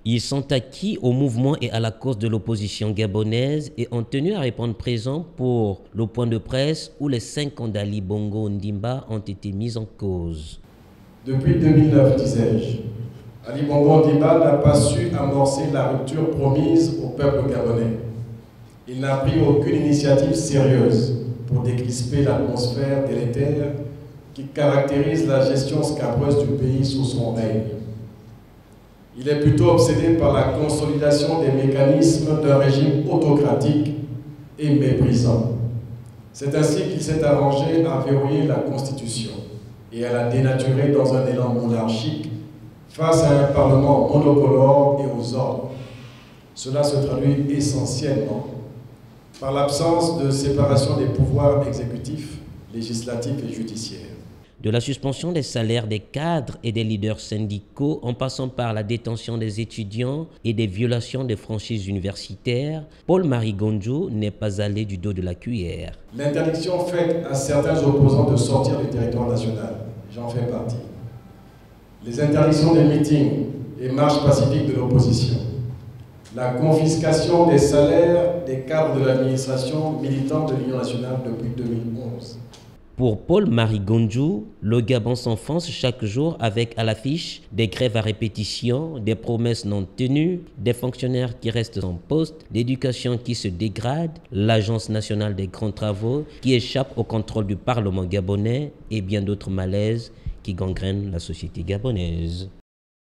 Ils sont acquis au mouvement et à la cause de l'opposition gabonaise et ont tenu à répondre présent pour le point de presse où les 5 ans d'Ali Bongo Ondimba ont été mis en cause. Depuis 2009, disais-je, Ali Bongo Ondimba n'a pas su amorcer la rupture promise au peuple gabonais. Il n'a pris aucune initiative sérieuse pour décrisper l'atmosphère délétère qui caractérise la gestion scabreuse du pays sous son règne. Il est plutôt obsédé par la consolidation des mécanismes d'un régime autocratique et méprisant. C'est ainsi qu'il s'est arrangé à verrouiller la Constitution et à la dénaturer dans un élan monarchique face à un Parlement monocolore et aux ordres. Cela se traduit essentiellement par l'absence de séparation des pouvoirs exécutifs, législatifs et judiciaires. De la suspension des salaires des cadres et des leaders syndicaux en passant par la détention des étudiants et des violations des franchises universitaires, Paul-Marie Gondjou n'est pas allé du dos de la cuillère. L'interdiction faite à certains opposants de sortir du territoire national, j'en fais partie. Les interdictions des meetings et marches pacifiques de l'opposition. La confiscation des salaires des cadres de l'administration militante de l'Union nationale depuis 2011. Pour Paul-Marie Gondjou, le Gabon s'enfonce chaque jour avec à l'affiche des grèves à répétition, des promesses non tenues, des fonctionnaires qui restent en poste, l'éducation qui se dégrade, l'Agence nationale des grands travaux qui échappe au contrôle du Parlement gabonais et bien d'autres malaises qui gangrènent la société gabonaise.